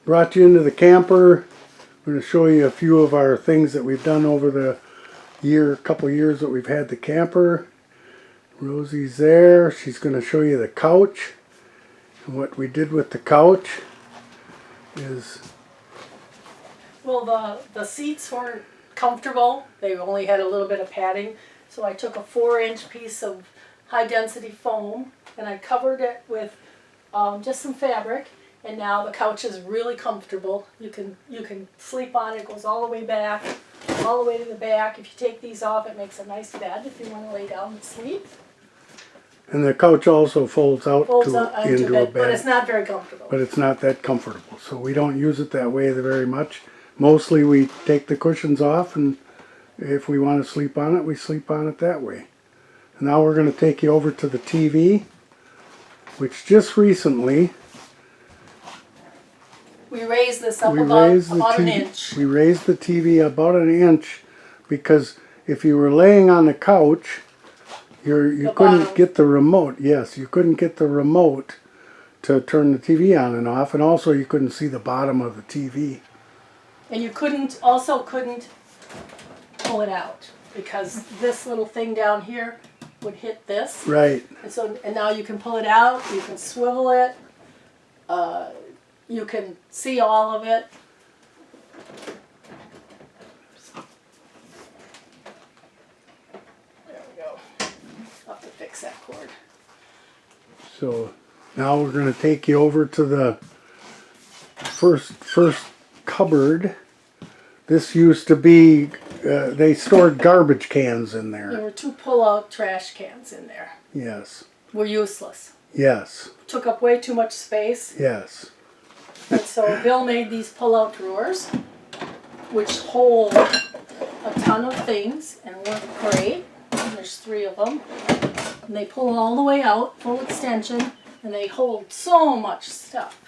brought you into the camper. I'm going to show you a few of our things that we've done over the couple years that we've had the camper. Rosie's there. She's going to show you the couch. And what we did with the couch is... Well, the seats weren't comfortable. They only had a little bit of padding. So I took a 4-inch piece of high-density foam and I covered it with just some fabric. And now the couch is really comfortable. You can sleep on it. It goes all the way back, all the way to the back. If you take these off, it makes a nice bed if you want to lay down and sleep. And the couch also folds out into a bed. But it's not very comfortable. But it's not that comfortable. So we don't use it that way very much. Mostly we take the cushions off, and if we want to sleep on it, we sleep on it that way. And now we're going to take you over to the TV, which just recently... We raised this up about an inch. We raised the TV about an inch because if you were laying on the couch, you couldn't get the remote. Yes, you couldn't get the remote to turn the TV on and off, and also you couldn't see the bottom of the TV. And you also couldn't pull it out because this little thing down here would hit this. Right. And now you can pull it out. You can swivel it. You can see all of it. There we go. I'll have to fix that cord. So now we're going to take you over to the first cupboard. This used to be, they stored garbage cans in there. There were 2 pull-out trash cans in there. Yes. Were useless. Yes. Took up way too much space. Yes. And so Bill made these pull-out drawers, which hold a ton of things and work great. And there's 3 of them. And they pull all the way out, full extension, and they hold so much stuff.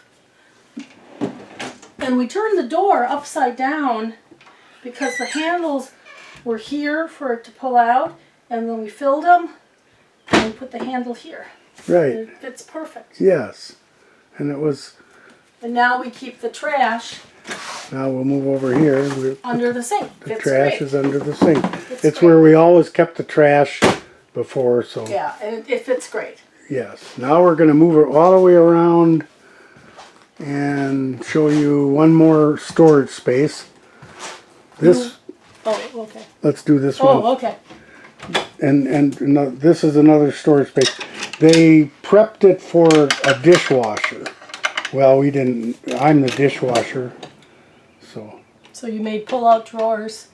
And we turned the door upside down because the handles were here for it to pull out, and then we filled them and we put the handle here. Right. And it fits perfect. Yes. And it was... And now we keep the trash. Now we'll move over here. Under the sink. The trash is under the sink. It's great. where we always kept the trash before, so... Yeah, and it fits great. Yes. Now we're going to move it all the way around and show you one more storage space. This... Oh, okay. Let's do this one. Oh, okay. And this is another storage space. They prepped it for a dishwasher. Well, we didn't. I'm the dishwasher, so. So you made pull-out drawers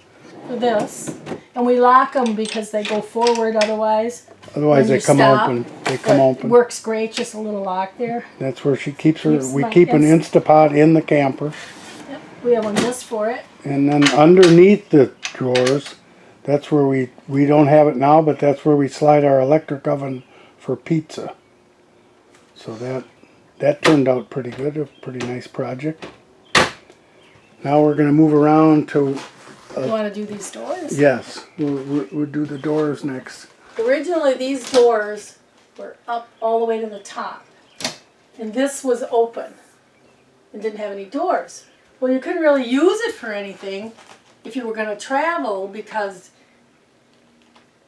for this, and we lock them because they go forward otherwise. Otherwise, they come open. They come open. Works great. Just a little lock there. That's where she keeps her. We keep an Instapot in the camper. Yep. We have one just for it. And then underneath the drawers, that's where we don't have it now, but that's where we slide our electric oven for pizza. So that turned out pretty good, a pretty nice project. Now we're going to move around to... you want to do these doors? Yes, we'll do the doors next. Originally these doors were up all the way to the top. And this was open and didn't have any doors. Well, you couldn't really use it for anything if you were going to travel because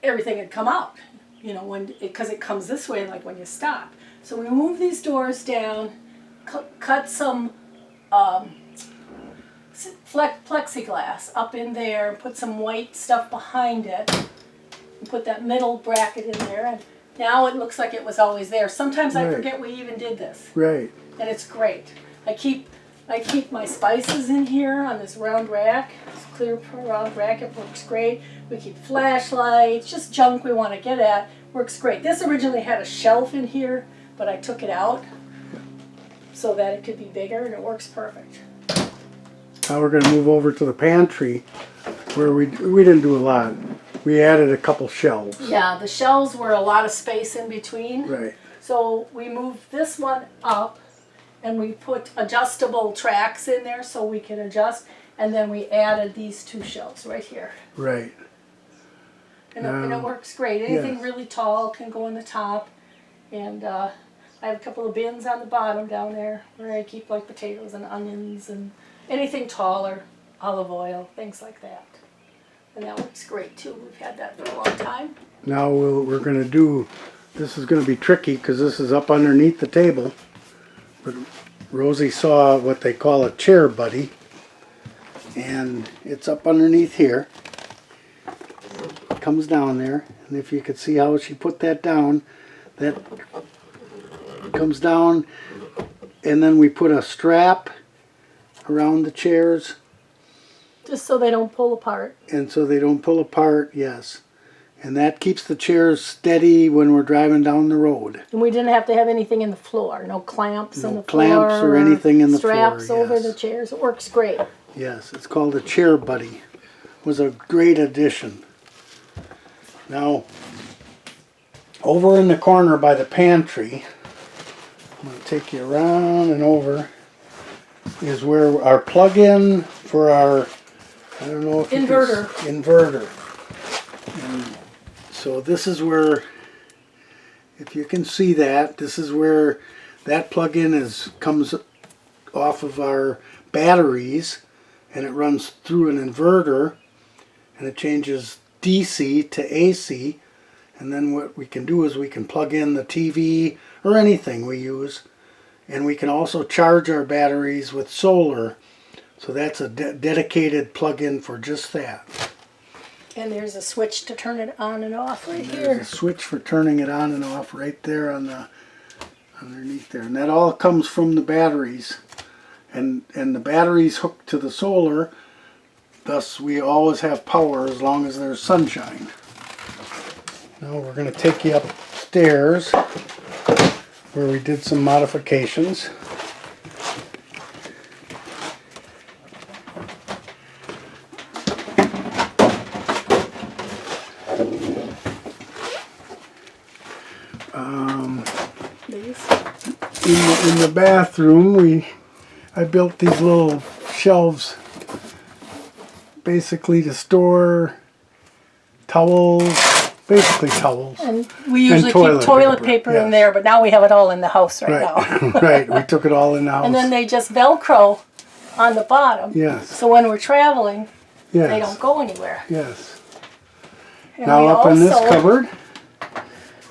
everything had come out. You know, because it comes this way like when you stop. So we moved these doors down, cut some plexiglass up in there, put some white stuff behind it, and put that middle bracket in there. And now it looks like it was always there. Sometimes I forget we even did this. Right. And it's great. I keep my spices in here on this round rack. This clear round rack. It works great. We keep flashlights, just junk we want to get at. Works great. This originally had a shelf in here, but I took it out so that it could be bigger, and it works perfect. Now we're going to move over to the pantry, where we didn't do a lot. We added a couple shelves. Yeah, the shelves were a lot of space in between. Right. So we moved this one up, and we put adjustable tracks in there so we can adjust, and then we added these 2 shelves right here. Right. And it works great. Anything really tall can go in the top. And I have a couple of bins on the bottom down there where I keep like potatoes and onions and anything taller, olive oil, things like that. And that works great too. We've had that for a long time. Now we're going to do, this is going to be tricky because this is up underneath the table. But Rosie saw what they call a chair buddy. And it's up underneath here. It comes down there. And if you could see how she put that down, that comes down. And then we put a strap around the chairs. Just so they don't pull apart. And so they don't pull apart, yes. And that keeps the chairs steady when we're driving down the road. And we didn't have to have anything in the floor. No clamps in the floor. No clamps or anything in the floor. Straps over the chairs. It works great. Yes, it's called a chair buddy. It was a great addition. Now, over in the corner by the pantry, I'm going to take you around and over, is where our plug-in for our, I don't know if inverter. Inverter. And so this is where, if you can see that, this is where that plug-in comes off of our batteries, and it runs through an inverter, and it changes DC to AC. And then what we can do is we can plug in the TV or anything we use, and we can also charge our batteries with solar. So that's a dedicated plug-in for just that. And there's a switch to turn it on and off right here. There's a switch for turning it on and off right there on the underneath there, and that all comes from the batteries. And the batteries hooked to the solar, thus we always have power as long as there's sunshine. Now we're going to take you upstairs where we did some modifications. In the bathroom, I built these little shelves basically to store towels, basically towels. And we usually keep toilet paper in there, but now we have it all in the house right now. Right, we took it all in the house. And then they just Velcro on the bottom. Yes. So when we're traveling, yes. They don't go anywhere. Yes. And now up in this cupboard,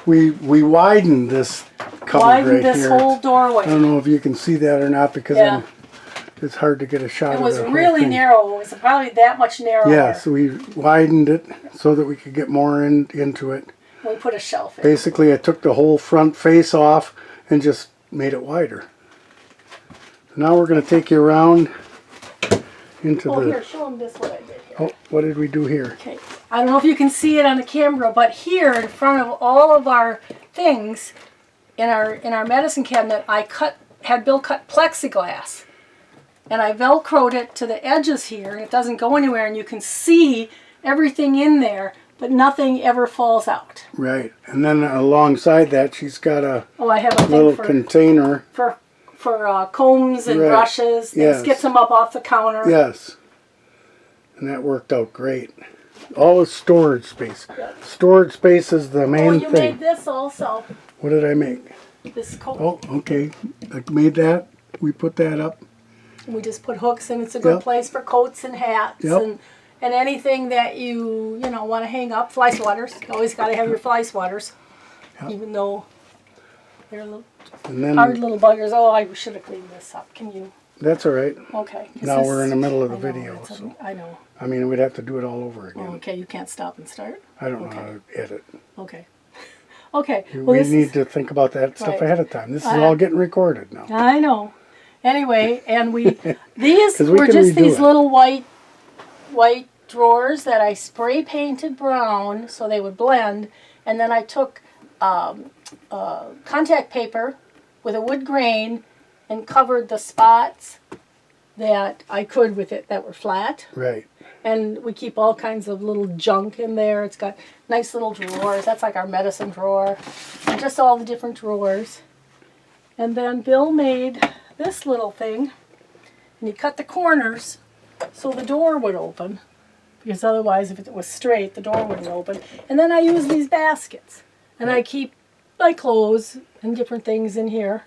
we widened this cupboard widened right this here. whole doorway. I don't know if you can see that or not because it's hard to get a shot of it. It was really narrow. It was probably that much narrower. Yes, we widened it so that we could get more into it. We put a shelf in. Basically, I took the whole front face off and just made it wider. Now we're going to take you around into the... Here, show them this what I did here. Oh, what did we do here? Okay. I don't know if you can see it on the camera, but here in front of all of our things in our medicine cabinet, I had Bill cut plexiglass. And I Velcroed it to the edges here, and it doesn't go anywhere, and you can see everything in there, but nothing ever falls out. Right. And then alongside that, she's got a I have a little thing container. for combs and brushes. Yes. It gets them up off the counter. Yes. And that worked out great. All is storage space. Yeah. Storage space is the main you thing. made this also. What did I make? This coat. Oh, okay. I made that. We put that up. We just put hooks, and it's a good place for coats and hats and anything that you want to hang up. Fly swatters. You always got to have your fly swatters, even though they're hard little buggers. Oh, I should have cleaned this up. Can you? That's all right. Okay. Now we're in the middle of the video. So. I know. I mean, we'd have to do it all over again. Oh, okay, you can't stop and start? I don't know how to edit. Okay. Okay. We need to think about that stuff ahead of time. This is all getting recorded now. I know. Anyway, and these we were just these it. little white drawers that I spray painted brown so they would blend, and then I took contact paper with a wood grain and covered the spots that I could with it that were flat. Right. And we keep all kinds of little junk in there. It's got nice little drawers. That's like our medicine drawer. And just all the different drawers. And then Bill made this little thing, and he cut the corners so the door would open, because otherwise if it was straight the door wouldn't open. And then I use these baskets, and I keep my clothes and different things in here.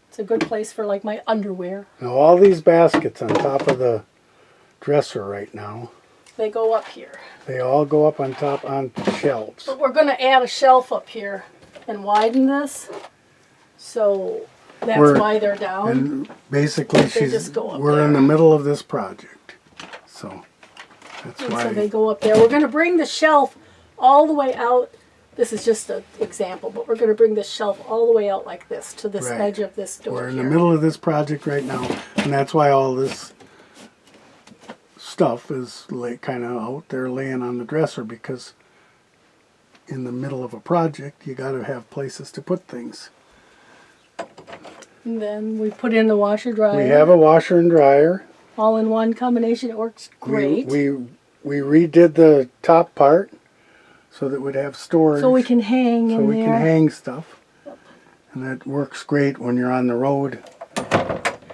It's a good place for like my underwear. Now all these baskets on top of the dresser right now, They go up here. they all go up on top on shelves. But we're going to add a shelf up here and widen this. So that's why they're down. And basically just go up we're in the middle of this project. So that's And why. so they go up there. We're going to bring the shelf all the way out. This is just an example, but we're going to bring the shelf all the way out like this to this Right. edge of this door We're in here. the middle of this project right now, and that's why all this stuff is kind of out there laying on the dresser, because in the middle of a project you got to have places to put things. And then we put in the washer dryer. We have a washer and dryer. All in one combination. It works great. We redid the top part so that we'd have storage. So we can hang so in we there. can hang stuff. And that works great when you're on the road.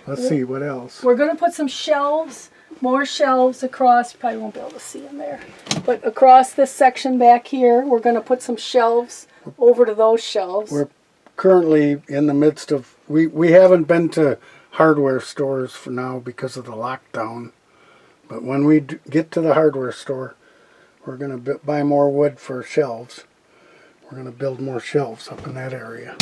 Let's see, what else? We're going to put some shelves, more shelves across. You probably won't be able to see them there. But across this section back here, we're going to put some shelves over to those shelves. We're currently in the midst of, we haven't been to hardware stores for now because of the lockdown. But when we get to the hardware store, we're going to buy more wood for shelves. We're going to build more shelves up in that area.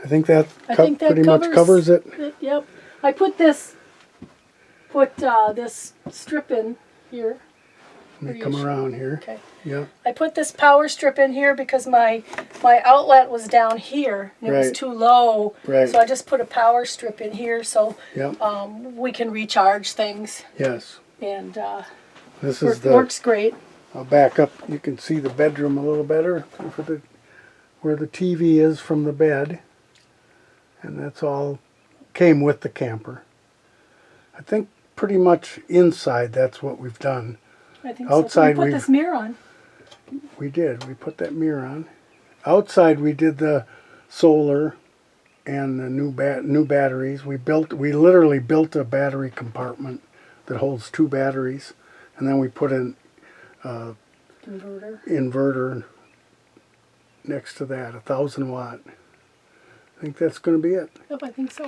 I think that pretty much covers it. Yep. I put this strip in here. Let me come around here. Okay. Yeah. I put this power strip in here because my outlet was down here and it was Right. too low. Right. So I just put a power strip in here so Yep. we can recharge things, Yes. and This is works great. I'll back up. You can see the bedroom a little better for where the TV is from the bed. And that's all came with the camper. I think pretty much inside that's what we've done. I think Outside so. We put this mirror on. We did. We put that mirror on. Outside we did the solar and the new batteries. We literally built a battery compartment that holds 2 batteries, and then we put an inverter next to that, 1,000 watt. I think that's going to be it. Yep, I think so.